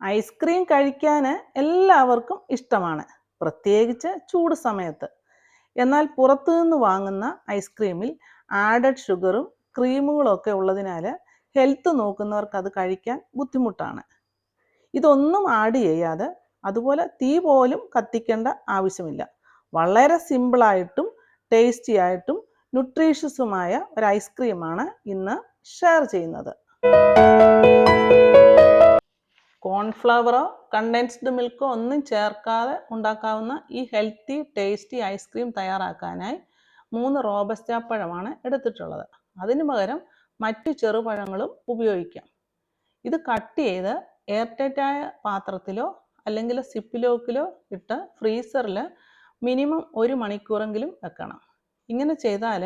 Ice cream കഴിക്കാൻ എല്ലാവർക്കും ഇഷ്ടമാണ്, പ്രത്യേകിച്ച് ചൂട് സമയത്ത്. എന്നാൽ പുറത്തുനിന്ന് വാങ്ങുന്ന ഐസ്ക്രീമിൽ ആഡഡ് ഷുഗറും ക്രീമുകളും ഒക്കെ ഉള്ളതിനാൽ ഹെൽത്ത് നോക്കുന്നവർക്ക് അത് കഴിക്കാൻ ബുദ്ധിമുട്ടാണ്. ഇതൊന്നും ആഡ് ചെയ്യാതെ അതുപോലെ തീ പോലും കത്തിക്കേണ്ട ആവശ്യമില്ല. വളരെ സിമ്പിളായിട്ടും ടേസ്റ്റി ആയിട്ടും ന്യൂട്രീഷ്യസുമായ ഒരു ഐസ്ക്രീമാണ് ഇന്ന് ഷെയർ ചെയ്യുന്നത്. കോൺഫ്ലവറോ കണ്ടൻസ്ഡ് മിൽക്കോ ഒന്നും ചേർക്കാതെ ഉണ്ടാക്കാവുന്ന ഈ ഹെൽത്തി ടേസ്റ്റി ഐസ്ക്രീം തയ്യാറാക്കാനായി 3 റോബസ്റ്റ പഴമാണ് എടുത്തിട്ടുള്ളത്. അതിനു പകരം മറ്റു ചെറുപഴങ്ങളും ഉപയോഗിക്കാം. ഇത് കട്ട് ചെയ്ത് എയർ ടൈറ്റായ പാത്രത്തിലോ അല്ലെങ്കിൽ സിപ്പിലോക്കിലോ ഇട്ട് ഫ്രീസറിൽ മിനിമം 1 മണിക്കൂറെങ്കിലും വെക്കണം. ഇങ്ങനെ ചെയ്താൽ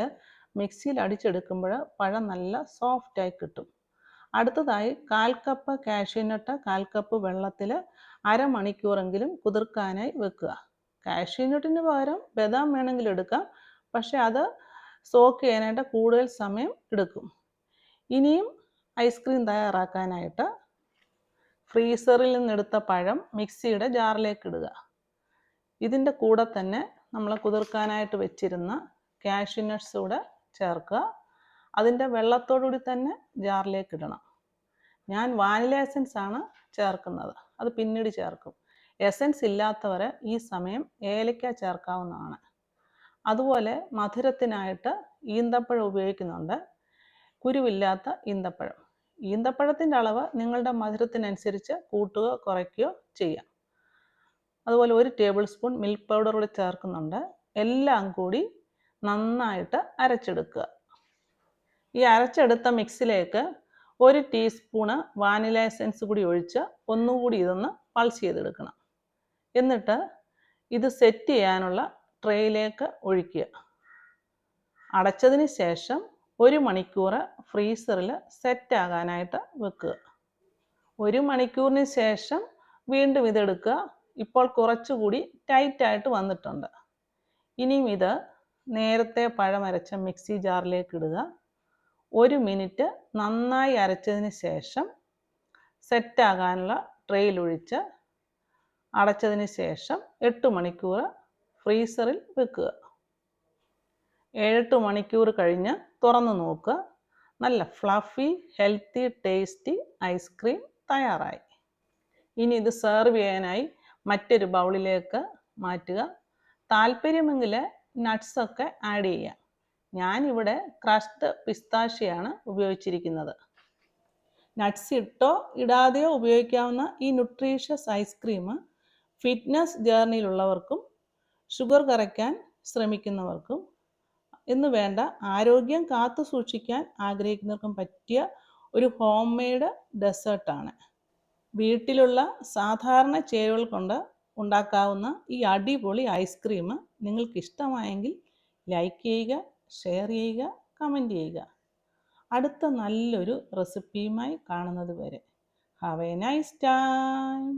മിക്സിയിൽ അടിച്ചെടുക്കുമ്പോൾ പഴം നല്ല സോഫ്റ്റായി കിട്ടും. അടുത്തതായി 1/4 കപ്പ് കാഷ്യൂനട്ട് 1/4 കപ്പ് വെള്ളത്തിൽ അരമണിക്കൂറെങ്കിലും കുതിർക്കാനായി വെക്കുക. കാഷ്യൂനട്ടിന് പകരം ബദാം വേണമെങ്കിൽ എടുക്കാം, പക്ഷെ അത് സോക്ക് ചെയ്യാനായിട്ട് കൂടുതൽ സമയം എടുക്കും. ഇനിയും ഐസ്ക്രീം തയ്യാറാക്കാനായിട്ട് ഫ്രീസറിൽ നിന്നെടുത്ത പഴം മിക്സിയുടെ ജാറിലേക്ക് ഇടുക. ഇതിൻ്റെ കൂടെ തന്നെ നമ്മൾ കുതിർക്കാനായിട്ട് വെച്ചിരുന്ന കാഷ്യൂനട്ട്സ് കൂടെ ചേർക്കുക. അതിൻ്റെ വെള്ളത്തോടുകൂടി തന്നെ ജാറിലേക്ക് ഇടണം. ഞാൻ വാനില എസൻസ് ആണ് ചേർക്കുന്നത്, അത് പിന്നീട് ചേർക്കും. എസൻസ് ഇല്ലാത്തവർ ഈ സമയം ഏലക്ക ചേർക്കാവുന്നതാണ്. അതുപോലെ മധുരത്തിനായിട്ട് ഈന്തപ്പഴം ഉപയോഗിക്കുന്നുണ്ട്, കുരുവില്ലാത്ത ഈന്തപ്പഴം. ഈന്തപ്പഴത്തിൻ്റെ അളവ് നിങ്ങളുടെ മധുരത്തിനനുസരിച്ച് കൂട്ടുകയോ കുറയ്ക്കുകയോ ചെയ്യാം. അതുപോലെ 1 ടേബിൾ സ്പൂൺ മിൽക്ക് പൗഡർ കൂടി ചേർക്കുന്നുണ്ട്. എല്ലാം കൂടി നന്നായിട്ട് അരച്ചെടുക്കുക. ഈ അരച്ചെടുത്ത മിക്സിലേക്ക് 1 ടീസ്പൂണ് വാനില എസൻസ് കൂടി ഒഴിച്ച് ഒന്നുകൂടി ഇതൊന്ന് പൾസ് ചെയ്തെടുക്കണം. എന്നിട്ട് ഇത് സെറ്റ് ചെയ്യാനുള്ള ട്രേയിലേക്ക് ഒഴിക്കുക. അടച്ചതിന് ശേഷം 1 മണിക്കൂർ ഫ്രീസറിൽ സെറ്റ് ആകാനായിട്ട് വെക്കുക. 1 മണിക്കൂറിന് ശേഷം വീണ്ടും ഇതെടുക്കുക. ഇപ്പോൾ കുറച്ചുകൂടി ടൈറ്റായിട്ട് വന്നിട്ടുണ്ട്. ഇനിയും ഇത് നേരത്തെ പഴമരച്ച മിക്സി ജാറിലേക്ക് ഇടുക. 1 മിനിറ്റ് നന്നായി അരച്ചതിന് ശേഷം സെറ്റാകാനുള്ള ട്രേയിൽ ഒഴിച്ച് അടച്ചതിന് ശേഷം 8 മണിക്കൂർ ഫ്രീസറിൽ വെക്കുക. 7-8 മണിക്കൂർ കഴിഞ്ഞ് തുറന്ന് നോക്കുക. നല്ല ഫ്ലഫി ഹെൽത്തി ടേസ്റ്റി ഐസ്ക്രീം തയ്യാറായി. ഇനി ഇത് സെർവ് ചെയ്യാനായി മറ്റൊരു ബൗളിലേക്ക് മാറ്റുക. താല്പര്യമെങ്കിൽ നട്ട്സൊക്കെ ആഡ് ചെയ്യാം. ഞാനിവിടെ ക്രഷ്ഡ് പിസ്താഷ്യയാണ് ഉപയോഗിച്ചിരിക്കുന്നത്. നട്ട്സ് ഇട്ടോ ഇടാതെയോ ഉപയോഗിക്കാവുന്ന ഈ ന്യൂട്രീഷ്യസ് ഐസ്ക്രീം ഫിറ്റ്നസ് ജേർണിയിലുള്ളവർക്കും ഷുഗർ കുറയ്ക്കാൻ ശ്രമിക്കുന്നവർക്കും എന്ന് വേണ്ട ആരോഗ്യം കാത്തു സൂക്ഷിക്കാൻ ആഗ്രഹിക്കുന്നവർക്കും പറ്റിയ ഒരു ഹോം മെയ്ഡ് ഡെസേർട്ടാണ്. വീട്ടിലുള്ള സാധാരണ ചേരുവകൾ കൊണ്ട് ഉണ്ടാക്കാവുന്ന ഈ അടിപൊളി ഐസ്ക്രീം നിങ്ങൾക്ക് ഇഷ്ടമായെങ്കിൽ ലൈക്ക് ചെയ്യുക, ഷെയർ ചെയ്യുക, കമൻറ്റ് ചെയ്യുക. അടുത്ത നല്ലൊരു റെസിപ്പിയുമായി കാണുന്നത് വരെ ഹാവ് എ നൈസ് ടൈം.